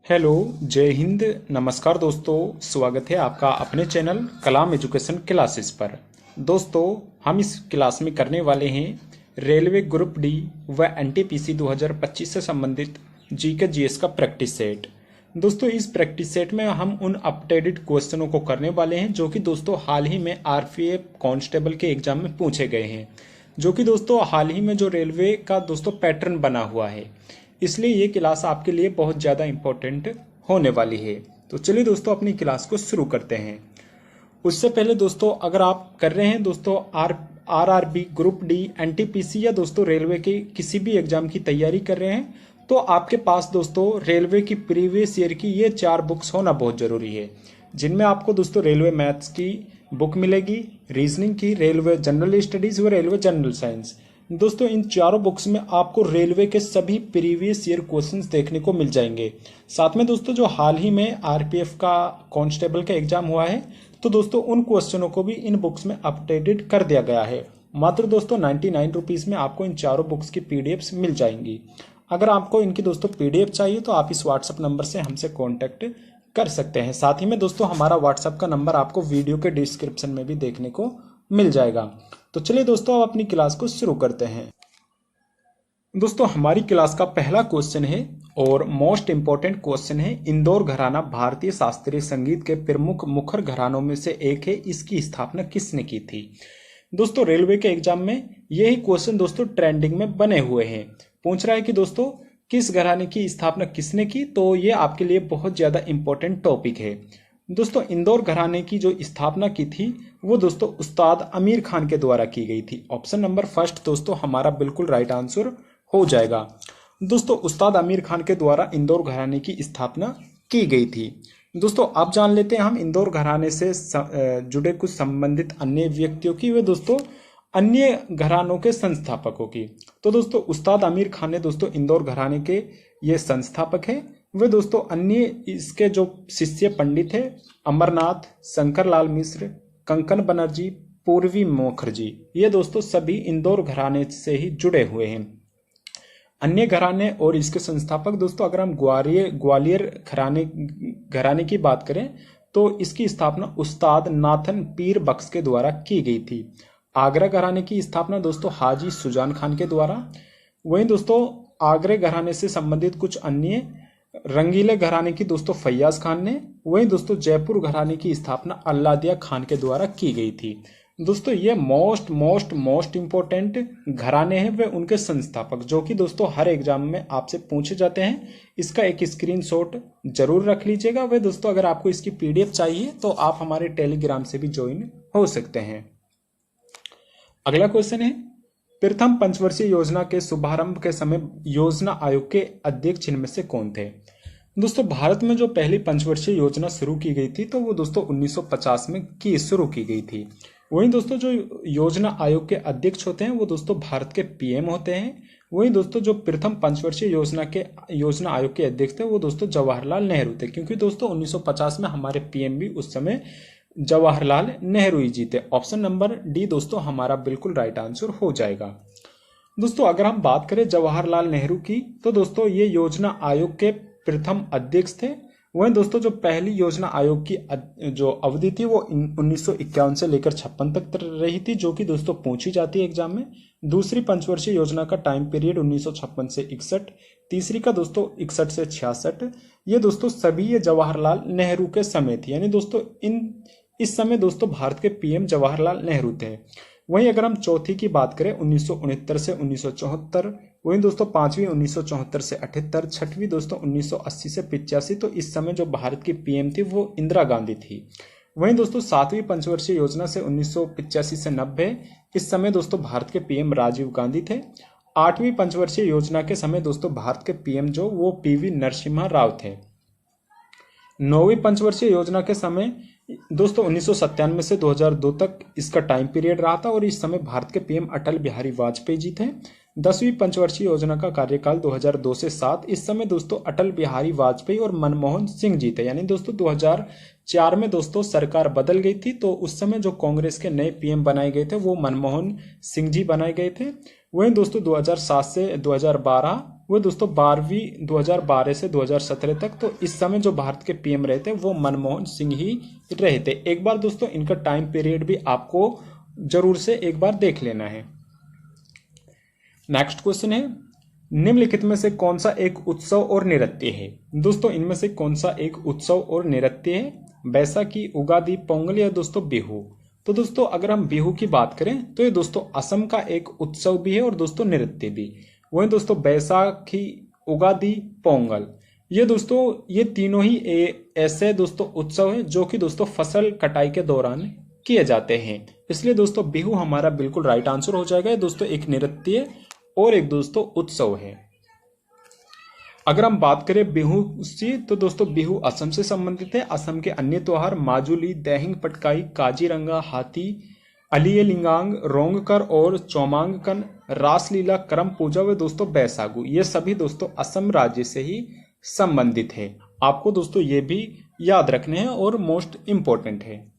Hello, जय हिंद, नमस्कार दोस्तों। स्वागत है आपका अपने चैनल कलाम एजुकेशन क्लासेस पर। दोस्तों, हम इस क्लास में करने वाले हैं रेलवे ग्रुप डी व एनटीपीसी 2025 से संबंधित जीके जीएस का प्रैक्टिस सेट। दोस्तों, इस प्रैक्टिस सेट में हम उन अपडेटेड क्वेश्चनों को करने वाले हैं जो कि दोस्तों हाल ही में आरपीएफ कांस्टेबल के एग्जाम में पूछे गए हैं, जो कि दोस्तों हाल ही में जो रेलवे का दोस्तों पैटर्न बना हुआ है। इसलिए ये क्लास आपके लिए बहुत ज़्यादा इम्पोर्टेंट होने वाली है। तो चलिए दोस्तों अपनी क्लास को शुरू करते हैं। उससे पहले दोस्तों, अगर आप कर रहे हैं दोस्तों आरआरबी, ग्रुप डी, एनटीपीसी या दोस्तों रेलवे के किसी भी एग्जाम की तैयारी कर रहे हैं, तो आपके पास दोस्तों रेलवे की प्रीवियस ईयर की ये 4 बुक्स होना बहुत ज़रूरी है, जिनमें आपको दोस्तों रेलवे मैथ्स की बुक मिलेगी, रीजनिंग की, रेलवे जनरल स्टडीज़ व रेलवे जनरल साइंस। दोस्तों, इन चारों बुक्स में आपको रेलवे के सभी प्रीवियस ईयर क्वेश्चंस देखने को मिल जाएंगे। साथ में दोस्तों जो हाल ही में आरपीएफ का कांस्टेबल का एग्जाम हुआ है, तो दोस्तों उन क्वेश्चनों को भी इन बुक्स में अपडेटेड कर दिया गया है। मात्र दोस्तों 99 रुपीज़ में आपको इन चारों बुक्स की पीडीएफ्स मिल जाएंगी। अगर आपको इनकी दोस्तों पीडीएफ चाहिए तो आप इस व्हाट्सएप नंबर से हमसे कॉन्टैक्ट कर सकते हैं। साथ ही में दोस्तों हमारा व्हाट्सएप का नंबर आपको वीडियो के डिस्क्रिप्शन में भी देखने को मिल जाएगा। तो चलिए दोस्तों अब अपनी क्लास को शुरू करते हैं। दोस्तों, हमारी क्लास का पहला क्वेश्चन है और मोस्ट इंपॉर्टेंट क्वेश्चन है। इंदौर घराना भारतीय शास्त्रीय संगीत के प्रमुख मुखर घरानों में से एक है। इसकी स्थापना किसने की थी? दोस्तों, रेलवे के एग्जाम में यही क्वेश्चन दोस्तों ट्रेंडिंग में बने हुए हैं। पूछ रहा है कि दोस्तों किस घराने की स्थापना किसने की, तो ये आपके लिए बहुत ज्यादा इंपॉर्टेंट टॉपिक है। दोस्तों, इंदौर घराने की जो स्थापना की थी वो दोस्तों उस्ताद आमिर खान के द्वारा की गई थी। ऑप्शन नंबर फर्स्ट दोस्तों हमारा बिल्कुल राइट आंसर हो जाएगा। दोस्तों, उस्ताद आमिर खान के द्वारा इंदौर घराने की स्थापना की गई थी। दोस्तों, अब जान लेते हैं हम इंदौर घराने से जुड़े कुछ संबंधित अन्य व्यक्तियों की व दोस्तों अन्य घरानों के संस्थापकों की। तो दोस्तों उस्ताद आमिर खान ने दोस्तों इंदौर घराने के ये संस्थापक है। वे दोस्तों अन्य इसके जो शिष्य पंडित है अमरनाथ, शंकरलाल मिश्र, कंकन बनर्जी, पूर्वी मुखर्जी, ये दोस्तों सभी इंदौर घराने से ही जुड़े हुए हैं। अन्य घराने और इसके संस्थापक दोस्तों अगर हम ग्वालियर घराने की बात करें तो इसकी स्थापना उस्ताद नाथन पीर बख्श के द्वारा की गई थी। आगरा घराने की स्थापना दोस्तों हाजी सुजान खान के द्वारा। वहीं दोस्तों आगरे घराने से संबंधित कुछ अन्य रंगीले घराने की दोस्तों फैयाज खान ने। वहीं दोस्तों जयपुर घराने की स्थापना अल्लादिया खान के द्वारा की गई थी। दोस्तों ये मोस्ट इंपॉर्टेंट घराने हैं वे उनके संस्थापक, जो कि दोस्तों हर एग्जाम में आपसे पूछे जाते हैं। इसका एक स्क्रीनशॉट जरूर रख लीजिएगा। वे दोस्तों अगर आपको इसकी पीडीएफ चाहिए तो आप हमारे टेलीग्राम से भी ज्वाइन हो सकते हैं। अगला क्वेश्चन है, प्रथम पंचवर्षीय योजना के शुभारंभ के समय योजना आयोग के अध्यक्ष इनमें से कौन थे? दोस्तों, भारत में जो पहली पंचवर्षीय योजना शुरू की गई थी तो वो दोस्तों 1950 में शुरू की गई थी। वहीं दोस्तों जो योजना आयोग के अध्यक्ष होते हैं वो दोस्तों भारत के पीएम होते हैं। वहीं दोस्तों जो प्रथम पंचवर्षीय योजना आयोग के अध्यक्ष थे वो दोस्तों जवाहरलाल नेहरू थे, क्योंकि दोस्तों 1950 में हमारे पीएम भी उस समय जवाहरलाल नेहरू जी थे। ऑप्शन नंबर डी दोस्तों हमारा बिल्कुल राइट आंसर हो जाएगा। दोस्तों अगर हम बात करें जवाहरलाल नेहरू की तो दोस्तों ये योजना आयोग के प्रथम अध्यक्ष थे। वहीं दोस्तों जो पहली योजना आयोग की जो अवधि थी वो 1951 से लेकर 56 तक रही थी, जो कि दोस्तों पूछी जाती है एग्जाम में। दूसरी पंचवर्षीय योजना का टाइम पीरियड 1956 से 61, तीसरी का दोस्तों 61 से 66। ये दोस्तों सभी ये जवाहरलाल नेहरू के समय थी, यानी दोस्तों इस समय दोस्तों भारत के पीएम जवाहरलाल नेहरू थे। वहीं अगर हम चौथी की बात करें 1969 से 1974, वहीं दोस्तों पांचवी 1974 से 78, छठवीं दोस्तों 1980 से 85, तो इस समय जो भारत की पीएम थी वो इंदिरा गांधी थी। वहीं दोस्तों सातवीं पंचवर्षीय योजना से 1985 से 90, इस समय दोस्तों भारत के पीएम राजीव गांधी थे। आठवीं पंचवर्षीय योजना के समय दोस्तों भारत के पीएम जो वो पीवी नरसिम्हा राव थे। नौवीं पंचवर्षीय योजना के समय दोस्तों 1997 से 2002 तक इसका टाइम पीरियड रहा था और इस समय भारत के पीएम अटल बिहारी वाजपेयी जी थे। 10वीं पंचवर्षीय योजना का कार्यकाल 2002 से 7, इस समय दोस्तों अटल बिहारी वाजपेयी और मनमोहन सिंह जी थे। यानी दोस्तों 2004 में दोस्तों सरकार बदल गई थी, तो उस समय जो कांग्रेस के नए पीएम बनाए गए थे वो मनमोहन सिंह जी बनाए गए थे। वहीं दोस्तों 2007 से 2012 वो दोस्तों 2012 से 2017 तक। तो इस समय जो भारत के पीएम रहे थे वो मनमोहन सिंह ही रहे थे। एक बार दोस्तों इनका टाइम पीरियड भी आपको जरूर से एक बार देख लेना है। नेक्स्ट क्वेश्चन है, निम्नलिखित में से कौन सा एक उत्सव और नृत्य है? दोस्तों इनमें से कौन सा एक उत्सव और नृत्य है? बैसाखी, उगादि, पोंगल या दोस्तों बिहू? तो दोस्तों अगर हम बिहू की बात करें तो ये दोस्तों असम का एक उत्सव भी है और दोस्तों नृत्य भी। वही दोस्तों बैसाखी, उगादि, पोंगल, ये दोस्तों ये तीनों ही ऐसे दोस्तों उत्सव है जो कि दोस्तों फसल कटाई के दौरान किए जाते हैं। इसलिए दोस्तों बिहू हमारा बिल्कुल राइट आंसर हो जाएगा। दोस्तों एक नृत्य और एक दोस्तों उत्सव है। अगर हम बात करें बिहू से तो दोस्तों बिहू असम से संबंधित है। असम के अन्य त्योहार माजुली, दैहिंग पटकाई, काजीरंगा, हाथी, अलियलिंगांग, रोंगकर और चौमांगकन, रासलीला, करम पूजा व दोस्तों बैसागु, ये सभी दोस्तों असम राज्य से ही संबंधित है। आपको दोस्तों ये भी याद रखने हैं और मोस्ट इंपॉर्टेंट है।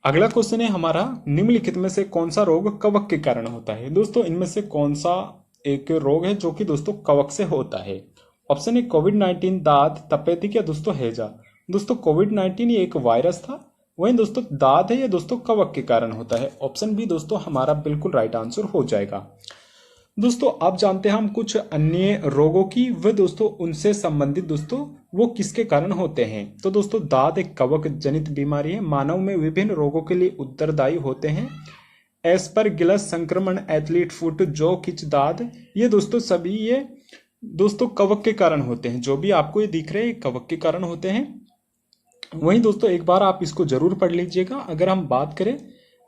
अगला क्वेश्चन है हमारा, निम्नलिखित में से कौन सा रोग कवक के कारण होता है? दोस्तों इनमें से कौन सा एक रोग है जो कि दोस्तों कवक से होता है? ऑप्शन ए कोविड-19, दाद, तपेदिक या दोस्तों हैजा? दोस्तों कोविड-19 ये एक वायरस था, वहीं दोस्तों दाद है ये दोस्तों कवक के कारण होता है। ऑप्शन बी दोस्तों हमारा बिल्कुल राइट आंसर हो जाएगा। दोस्तों आप जानते हैं हम कुछ अन्य रोगों की व दोस्तों उनसे संबंधित दोस्तों वो किसके कारण होते हैं। तो दोस्तों दाद एक कवक जनित बीमारी है, मानव में विभिन्न रोगों के लिए उत्तरदायी होते हैं। एस्परगिलस संक्रमण, एथलीट फुट, जो किच दाद, ये दोस्तों सभी ये दोस्तों कवक के कारण होते हैं। जो भी आपको ये दिख रहे हैं कवक के कारण होते हैं। वहीं दोस्तों एक बार आप इसको जरूर पढ़ लीजिएगा। अगर हम बात करें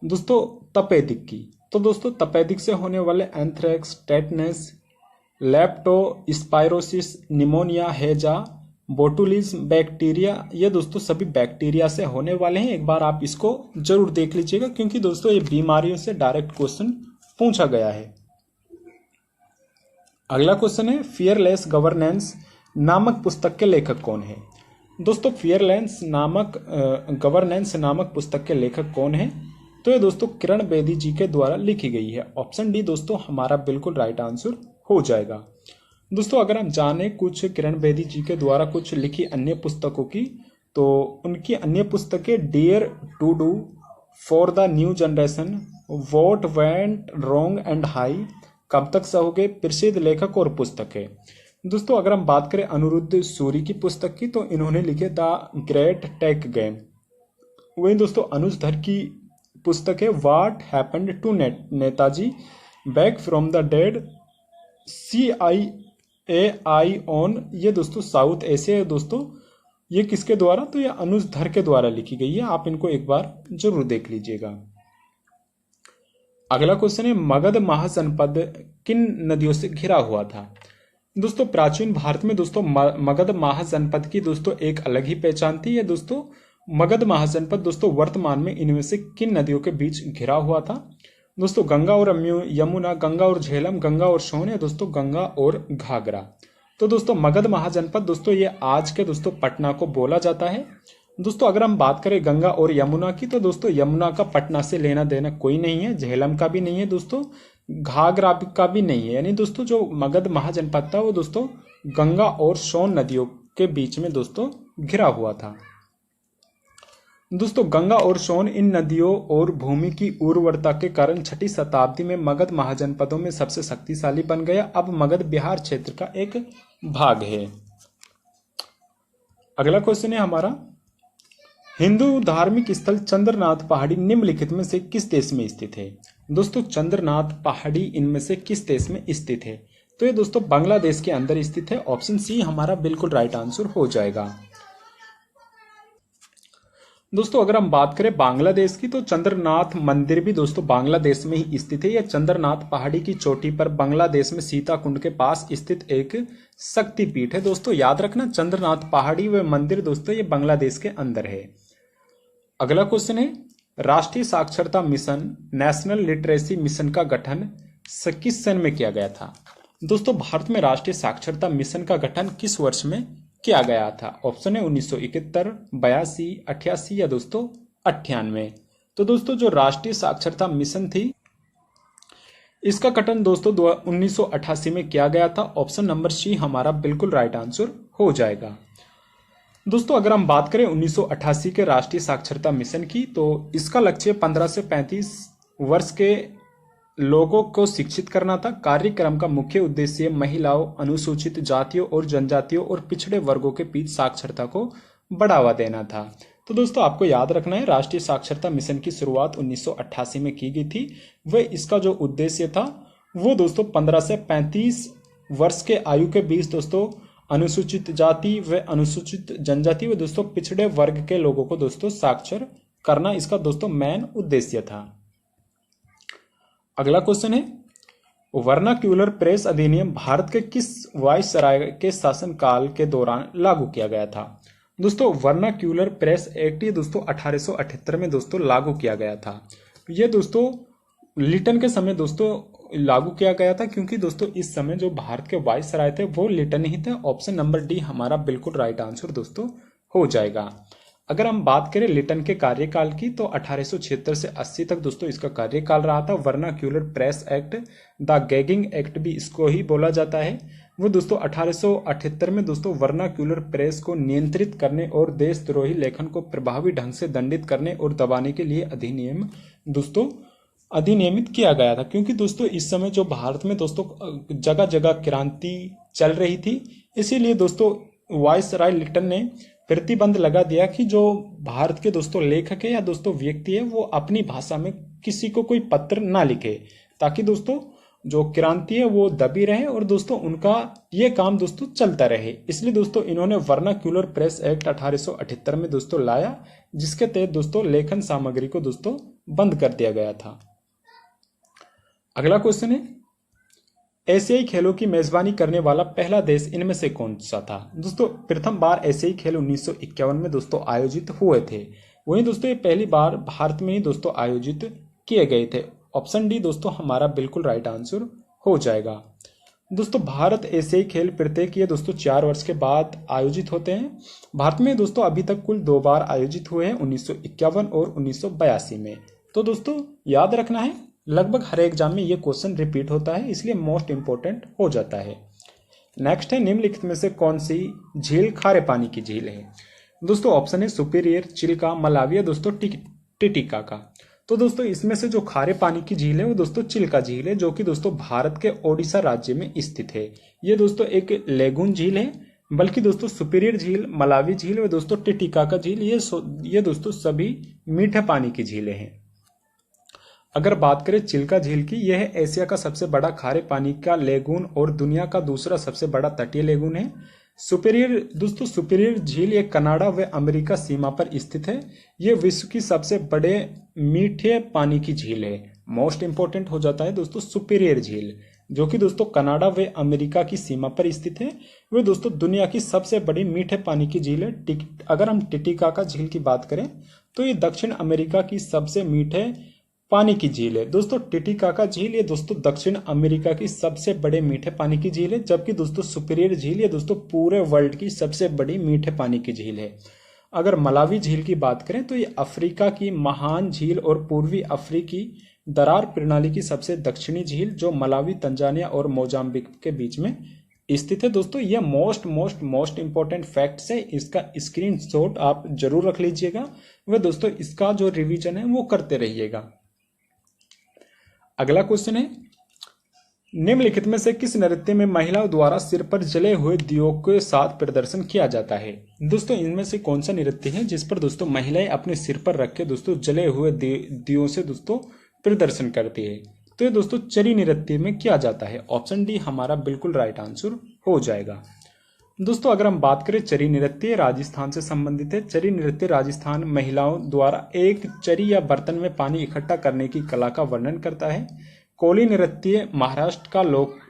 दोस्तों तपेदिक की, तो दोस्तों तपेदिक से होने वाले एंथ्रेक्स, टेटनस, लेप्टोस्पाइरोसिस, निमोनिया, हैजा, बोटुलिज्म, बैक्टीरिया, ये दोस्तों सभी बैक्टीरिया से होने वाले हैं। एक बार आप इसको जरूर देख लीजिएगा क्योंकि दोस्तों ये बीमारियों से डायरेक्ट क्वेश्चन पूछा गया है। अगला क्वेश्चन है, फियरलेस गवर्नेंस नामक पुस्तक के लेखक कौन है? दोस्तों फियरलेस गवर्नेंस नामक पुस्तक के लेखक कौन है? तो ये दोस्तों किरण बेदी जी के द्वारा लिखी गई है। ऑप्शन डी दोस्तों हमारा बिल्कुल राइट आंसर हो जाएगा। दोस्तों अगर हम जाने कुछ किरण बेदी जी के द्वारा कुछ लिखी अन्य पुस्तकों की, तो उनकी अन्य पुस्तकें dare to do, for the new generation, what went wrong and why, कब तक सहोगे, प्रसिद्ध लेखक और पुस्तकें। दोस्तों अगर हम बात करें अनिरुद्ध सूरी की पुस्तक की, तो इन्होंने लिखे द ग्रेट टेक गेम। वहीं दोस्तों अनुज धर की पुस्तक है what happened to Netaji, back from the dead, CIAI on, ये दोस्तों साउथ एशिया है। दोस्तों ये किसके द्वारा? तो ये अनुज धर के द्वारा लिखी गई है। आप इनको एक बार जरूर देख लीजिएगा। अगला क्वेश्चन है, मगध महाजनपद किन नदियों से घिरा हुआ था? दोस्तों प्राचीन भारत में दोस्तों मगध महाजनपद की दोस्तों एक अलग ही पहचान थी। ये दोस्तों मगध महाजनपद दोस्तों वर्तमान में इनमें से किन नदियों के बीच घिरा हुआ था? दोस्तों गंगा और यमुना, गंगा और झेलम, गंगा और सोन, या दोस्तों गंगा और घाघरा। तो दोस्तों मगध महाजनपद दोस्तों ये आज के दोस्तों पटना को बोला जाता है। दोस्तों अगर हम बात करें गंगा और यमुना की, तो दोस्तों यमुना का पटना से लेना देना कोई नहीं है, झेलम का भी नहीं है, दोस्तों घाघरा का भी नहीं है। यानी दोस्तों जो मगध महाजनपद था वो दोस्तों गंगा और सोन नदियों के बीच में दोस्तों घिरा हुआ था। दोस्तों गंगा और सोन इन नदियों और भूमि की उर्वरता के कारण 6वीं शताब्दी में मगध महाजनपदों में सबसे शक्तिशाली बन गया। अब मगध बिहार क्षेत्र का एक भाग है। अगला क्वेश्चन है हमारा, हिंदू धार्मिक स्थल चंद्रनाथ पहाड़ी निम्नलिखित में से किस देश में स्थित है? दोस्तों चंद्रनाथ पहाड़ी इनमें से किस देश में स्थित है? तो ये दोस्तों बांग्लादेश के अंदर स्थित है। ऑप्शन सी हमारा बिल्कुल राइट आंसर हो जाएगा। दोस्तों अगर हम बात करें बांग्लादेश की, तो चंद्रनाथ मंदिर भी दोस्तों बांग्लादेश में ही स्थित है। यह चंद्रनाथ पहाड़ी की चोटी पर बांग्लादेश में सीता कुंड के पास स्थित एक शक्तिपीठ है। दोस्तों याद रखना चंद्रनाथ पहाड़ी व मंदिर दोस्तों ये बांग्लादेश के अंदर है। अगला क्वेश्चन है, राष्ट्रीय साक्षरता मिशन नेशनल लिटरेसी मिशन का गठन किस सन में किया गया था? दोस्तों भारत में राष्ट्रीय साक्षरता मिशन का गठन किस वर्ष में किया गया था? ऑप्शन है 1971, 82, 88 या दोस्तों 98। तो दोस्तों जो राष्ट्रीय साक्षरता मिशन थी इसका गठन दोस्तों 1988 में किया गया था। ऑप्शन नंबर सी हमारा बिल्कुल राइट आंसर हो जाएगा। दोस्तों अगर हम बात करें 1988 के राष्ट्रीय साक्षरता मिशन की, तो इसका लक्ष्य 15 से 35 वर्ष के लोगों को शिक्षित करना था। कार्यक्रम का मुख्य उद्देश्य महिलाओं, अनुसूचित जातियों और जनजातियों और पिछड़े वर्गों के बीच साक्षरता को बढ़ावा देना था। तो दोस्तों आपको याद रखना है, राष्ट्रीय साक्षरता मिशन की शुरुआत 1988 में की गई थी। वह इसका जो उद्देश्य था वो दोस्तों 15 से 35 वर्ष के आयु के बीच दोस्तों अनुसूचित जाति व अनुसूचित जनजाति व दोस्तों पिछड़े वर्ग के लोगों को दोस्तों साक्षर करना इसका दोस्तों मेन उद्देश्य था। अगला क्वेश्चन है, वर्नाक्यूलर प्रेस अधिनियम भारत के किस वायसराय के शासनकाल के दौरान लागू किया गया था? दोस्तों वर्नाक्यूलर प्रेस एक्ट ये दोस्तों 1878 में दोस्तों लागू किया गया था। ये दोस्तों लिटन के समय दोस्तों लागू किया गया था, क्योंकि दोस्तों इस समय जो भारत के वायसराय थे वो लिटन ही थे। ऑप्शन नंबर डी हमारा बिल्कुल राइट आंसर दोस्तों हो जाएगा। अगर हम बात करें लिटन के कार्यकाल की, तो 1876 से 80 तक दोस्तों इसका कार्यकाल रहा था। Vernacular press act, the gagging act भी इसको ही बोला जाता है, वो दोस्तों 1878 में दोस्तों वर्नाक्यूलर प्रेस को नियंत्रित करने और देशद्रोही लेखन को प्रभावी ढंग से दंडित करने और दबाने के लिए अधिनियम दोस्तों अधिनियमित किया गया था। क्योंकि दोस्तों इस समय जो भारत में दोस्तों जगह जगह क्रांति चल रही थी, इसीलिए दोस्तों वायसराय लिटन ने प्रतिबंध लगा दिया कि जो भारत के दोस्तों लेखक है या दोस्तों व्यक्ति है वो अपनी भाषा में किसी को कोई पत्र ना लिखे, ताकि दोस्तों जो क्रांति है वो दबी रहे और दोस्तों उनका ये काम दोस्तों चलता रहे। इसलिए दोस्तों इन्होंने वर्नाक्यूलर प्रेस एक्ट 1878 में दोस्तों लाया, जिसके तहत दोस्तों लेखन सामग्री को दोस्तों बंद कर दिया गया था। अगला क्वेश्चन है, एशियाई खेलों की मेजबानी करने वाला पहला देश इनमें से कौन सा था? दोस्तों प्रथम बार एशियाई खेल 1951 में दोस्तों आयोजित हुए थे। वहीं दोस्तों ये पहली बार भारत में ही दोस्तों आयोजित किए गए थे। ऑप्शन डी दोस्तों हमारा बिल्कुल राइट आंसर हो जाएगा। दोस्तों भारत एशियाई खेल प्रत्येक ये दोस्तों 4 वर्ष के बाद आयोजित होते हैं। भारत में दोस्तों अभी तक कुल 2 बार आयोजित हुए हैं, 1951 और 1982 में। तो दोस्तों याद रखना है, लगभग हर एग्जाम में ये क्वेश्चन रिपीट होता है, इसलिए मोस्ट इंपोर्टेंट हो जाता है। नेक्स्ट है, निम्नलिखित में से कौन सी झील खारे पानी की झील है? दोस्तों ऑप्शन है सुपीरियर, चिल्का, मलाविया दोस्तों टिटिकाका। तो दोस्तों इसमें से जो खारे पानी की झील है वो दोस्तों चिल्का झील है, जो कि दोस्तों भारत के ओडिशा राज्य में स्थित है। ये दोस्तों एक लेगून झील है, बल्कि दोस्तों सुपीरियर झील, मलावी झील व दोस्तों टिटिकाका झील ये दोस्तों सभी मीठे पानी की झीलें हैं। अगर बात करें चिल्का झील की, यह एशिया का सबसे बड़ा खारे पानी का लेगून और दुनिया का दूसरा सबसे बड़ा तटीय लेगून है। सुपीरियर झील ये कनाडा व अमेरिका सीमा पर स्थित है। यह विश्व की सबसे बड़े मीठे पानी की झील है। मोस्ट इंपोर्टेंट हो जाता है दोस्तों सुपीरियर झील, जो कि दोस्तों कनाडा व अमेरिका की सीमा पर स्थित है। वह दोस्तों दुनिया की सबसे बड़ी मीठे पानी की झील है। अगर हम टिटिकाका झील की बात करें तो ये दक्षिण अमेरिका की सबसे मीठे पानी की झील है। दोस्तों टिटिकाका झील ये दोस्तों दक्षिण अमेरिका की सबसे बड़े मीठे पानी की झील है, जबकि दोस्तों सुपीरियर झील ये दोस्तों पूरे वर्ल्ड की सबसे बड़ी मीठे पानी की झील है। अगर मलावी झील की बात करें तो ये अफ्रीका की महान झील और पूर्वी अफ्रीकी दरार प्रणाली की सबसे दक्षिणी झील, जो मलावी, तंजानिया और मोजाम्बिक के बीच में स्थित है। दोस्तों ये मोस्ट इंपॉर्टेंट फैक्ट्स है, इसका स्क्रीनशॉट आप जरूर रख लीजिएगा व दोस्तों इसका जो रिवीजन है वो करते रहिएगा। अगला क्वेश्चन है, निम्नलिखित में से किस नृत्य में महिलाओं द्वारा सिर पर जले हुए दियों के साथ प्रदर्शन किया जाता है? दोस्तों इनमें से कौन सा नृत्य है जिस पर दोस्तों महिलाएं अपने सिर पर रख के दोस्तों जले हुए दियों से दोस्तों प्रदर्शन करती है? तो ये दोस्तों चरी नृत्य में किया जाता है। ऑप्शन डी हमारा बिल्कुल राइट आंसर हो जाएगा। दोस्तों अगर हम बात करें चरी नृत्य, राजस्थान से संबंधित है। चरी नृत्य राजस्थान महिलाओं द्वारा एक चरी या बर्तन में पानी इकट्ठा करने की कला का वर्णन करता है। कोली नृत्य महाराष्ट्र का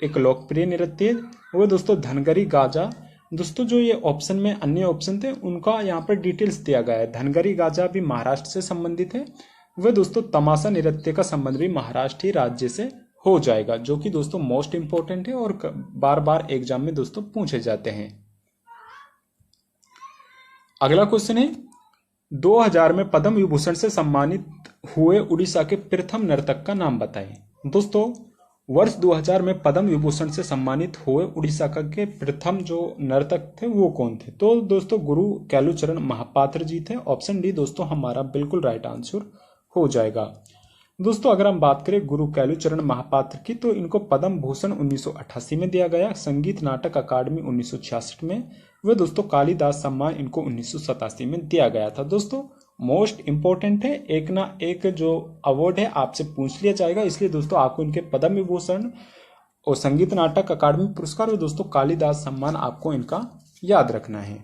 एक लोकप्रिय नृत्य है, वो दोस्तों धनगरी गाजा। दोस्तों जो ये ऑप्शन में अन्य ऑप्शन थे उनका यहाँ पर डिटेल्स दिया गया है। धनगरी गाजा भी महाराष्ट्र से संबंधित है। वह दोस्तों तमाशा नृत्य का संबंध भी महाराष्ट्र ही राज्य से हो जाएगा, जो कि दोस्तों मोस्ट इंपोर्टेंट है और बार बार एग्जाम में दोस्तों पूछे जाते हैं। अगला क्वेश्चन है, 2000 में पद्म विभूषण से सम्मानित हुए उड़ीसा के प्रथम नर्तक का नाम बताएं। दोस्तों वर्ष 2000 में पद्म विभूषण से सम्मानित हुए उड़ीसा के प्रथम जो नर्तक थे वो कौन थे? तो दोस्तों गुरु कैलुचरण महापात्र जी थे। ऑप्शन डी दोस्तों हमारा बिल्कुल राइट आंसर हो जाएगा। दोस्तों अगर हम बात करें गुरु कैलुचरण महापात्र की, तो इनको पद्म भूषण 1988 में दिया गया, संगीत नाटक अकादमी 1966 में, व दोस्तों कालिदास सम्मान इनको 1987 में दिया गया था। दोस्तों मोस्ट इंपॉर्टेंट है, एक ना एक जो अवार्ड है आपसे पूछ लिया जाएगा, इसलिए दोस्तों आपको इनके पद्म विभूषण और संगीत नाटक अकादमी पुरस्कार और दोस्तों कालिदास सम्मान आपको इनका याद रखना है।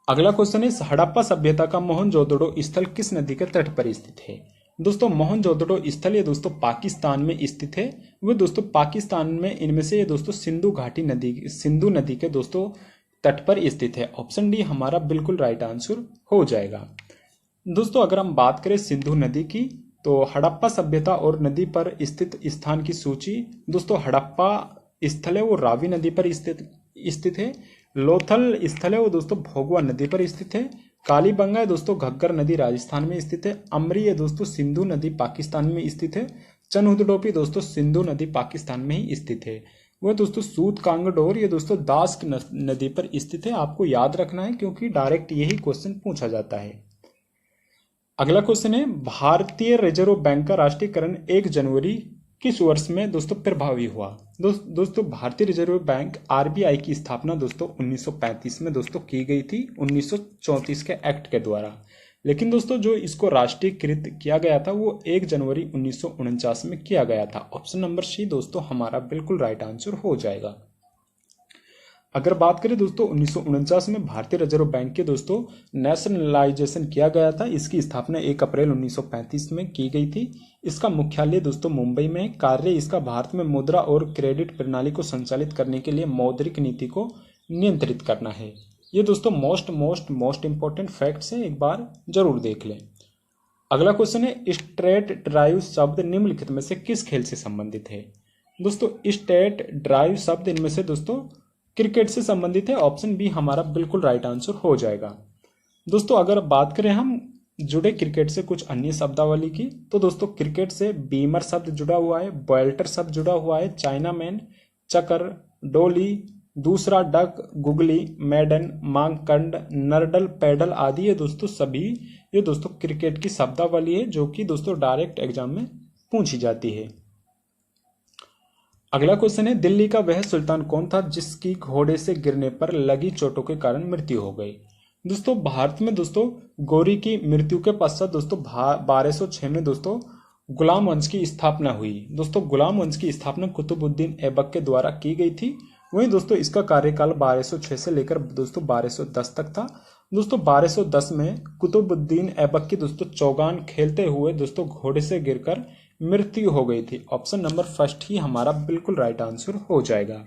अगला क्वेश्चन है हड़प्पा सभ्यता का मोहनजोदड़ो स्थल किस नदी के तट पर स्थित है? दोस्तों मोहनजोदड़ो स्थल ये दोस्तों पाकिस्तान में स्थित है। वो दोस्तों पाकिस्तान में इनमें से ये दोस्तों सिंधु नदी के दोस्तों तट पर स्थित है। ऑप्शन डी हमारा बिल्कुल राइट आंसर हो जाएगा। दोस्तों अगर हम बात करें सिंधु नदी की, तो हड़प्पा सभ्यता और नदी पर स्थित स्थान की सूची, दोस्तों हड़प्पा स्थल है वो रावी नदी पर स्थित है। लोथल स्थल है वो दोस्तों भोगवा नदी पर स्थित है। कालीबंगा है दोस्तों घग्गर नदी राजस्थान में स्थित है। अमरी है दोस्तों सिंधु नदी पाकिस्तान में स्थित है। चनहुदडोपी दोस्तों सिंधु नदी पाकिस्तान में ही स्थित है। वह दोस्तों सूत कांगडोर ये दोस्तों दास्क नदी पर स्थित है। आपको याद रखना है क्योंकि डायरेक्ट यही क्वेश्चन पूछा जाता है। अगला क्वेश्चन है भारतीय रिजर्व बैंक का राष्ट्रीयकरण 1 जनवरी किस वर्ष में दोस्तों प्रभावी हुआ? दोस्तों भारतीय रिजर्व बैंक आरबीआई की स्थापना दोस्तों 1935 में दोस्तों की गई थी 1934 के एक्ट के द्वारा। लेकिन दोस्तों जो इसको राष्ट्रीयकृत किया गया था वो 1 जनवरी 1949 में किया गया था। ऑप्शन नंबर सी दोस्तों हमारा बिल्कुल राइट आंसर हो जाएगा। अगर बात करें दोस्तों 1949 में भारतीय रिजर्व बैंक के दोस्तों नेशनलाइजेशन किया गया था। इसकी स्थापना 1 अप्रैल 1935 में की गई थी। इसका मुख्यालय दोस्तों मुंबई में। कार्य इसका भारत में मुद्रा और क्रेडिट प्रणाली को संचालित करने के लिए मौद्रिक नीति को नियंत्रित करना है। ये दोस्तों मोस्ट इंपॉर्टेंट फैक्ट्स हैं, एक बार जरूर देख लें। अगला क्वेश्चन है स्ट्रेट ड्राइव शब्द निम्नलिखित में से किस खेल से संबंधित है? दोस्तों स्ट्रेट ड्राइव शब्द इनमें से दोस्तों क्रिकेट से संबंधित है। ऑप्शन बी हमारा बिल्कुल राइट आंसर हो जाएगा। दोस्तों अगर बात करें हम जुड़े क्रिकेट से कुछ अन्य शब्दावली की, तो दोस्तों क्रिकेट से बीमर शब्द जुड़ा हुआ है, बेल्टर शब्द जुड़ा हुआ है, चाइनामैन, चकर, डोली, दूसरा डक, गुगली, मैडन, मांगकंड, नरडल, पैडल आदि ये दोस्तों सभी ये दोस्तों क्रिकेट की शब्दावली है जो कि दोस्तों डायरेक्ट एग्जाम में पूछी जाती है। अगला क्वेश्चन है दिल्ली का वह सुल्तान कौन था जिसकी घोड़े से गिरने पर लगी चोटों के कारण मृत्यु हो गई? दोस्तों भारत में दोस्तों गौरी की मृत्यु के पश्चात दोस्तों 1206 में दोस्तों गुलाम वंश की स्थापना हुई। दोस्तों गुलाम वंश की स्थापना कुतुबुद्दीन ऐबक के द्वारा की गई थी। वहीं दोस्तों इसका कार्यकाल 1206 से लेकर दोस्तों 1210 तक था। दोस्तों 1210 में कुतुबुद्दीन ऐबक की दोस्तों चौगान खेलते हुए दोस्तों घोड़े से गिरकर मृत्यु हो गई थी। ऑप्शन नंबर फर्स्ट ही हमारा बिल्कुल राइट आंसर हो जाएगा।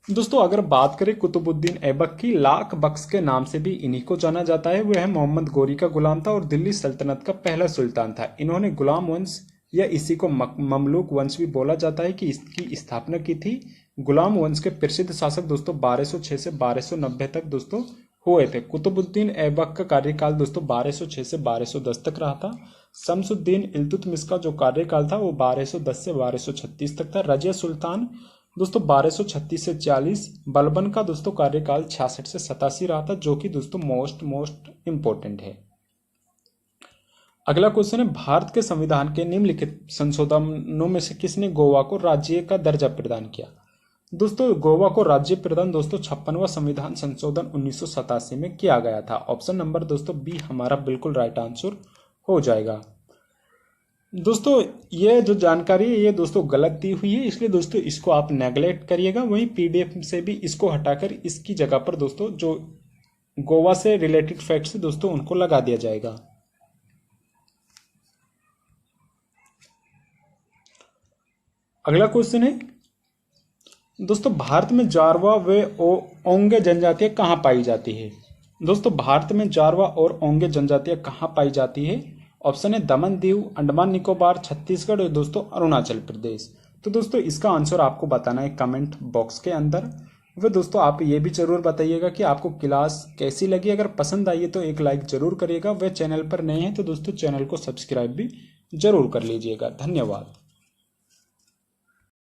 दोस्तों अगर बात करें कुतुबुद्दीन ऐबक की, लाख बख्श के नाम से भी इन्हीं को जाना जाता है। वह मोहम्मद गौरी का गुलाम था और दिल्ली सल्तनत का पहला सुल्तान था। इन्होंने गुलाम वंश या इसी को ममलूक वंश भी बोला जाता है कि इसकी स्थापना की थी। गुलाम वंश के प्रसिद्ध शासक दोस्तों 1206 से 1290 तक दोस्तों हुए थे। कुतुबुद्दीन ऐबक का कार्यकाल दोस्तों 1206 से 1210 तक रहा था। शमसुद्दीन इल्तुतमिश का जो कार्यकाल था वो 1210 से 1236 तक था। रजिया सुल्तान दोस्तों 1236 से 40। बलबन का दोस्तों कार्यकाल 66 से 87 रहा था, जो कि दोस्तों मोस्ट इंपॉर्टेंट है। अगला क्वेश्चन है भारत के संविधान के निम्नलिखित संशोधनों में से किसने गोवा को राज्य का दर्जा प्रदान किया? दोस्तों गोवा को राज्य प्रदान दोस्तों 56वां संविधान संशोधन 1987 में किया गया था। ऑप्शन नंबर दोस्तों बी हमारा बिल्कुल राइट आंसर हो जाएगा। दोस्तों ये जो जानकारी है ये दोस्तों गलत दी हुई है, इसलिए दोस्तों इसको आप नेगलेक्ट करिएगा। वहीं पीडीएफ से भी इसको हटाकर इसकी जगह पर दोस्तों जो गोवा से रिलेटेड फैक्ट्स है दोस्तों उनको लगा दिया जाएगा। अगला क्वेश्चन है दोस्तों भारत में जारवा व ओंगे जनजातियां कहाँ पाई जाती है? दोस्तों भारत में जारवा और ओंगे जनजातियां कहाँ पाई जाती है? ऑप्शन है दमन दीव, अंडमान निकोबार, छत्तीसगढ़ और दोस्तों अरुणाचल प्रदेश। तो दोस्तों इसका आंसर आपको बताना है कमेंट बॉक्स के अंदर। वे दोस्तों आप ये भी जरूर बताइएगा कि आपको क्लास कैसी लगी। अगर पसंद आई है तो एक लाइक जरूर करिएगा। वे चैनल पर नए हैं तो दोस्तों चैनल को सब्सक्राइब भी जरूर कर लीजिएगा। धन्यवाद।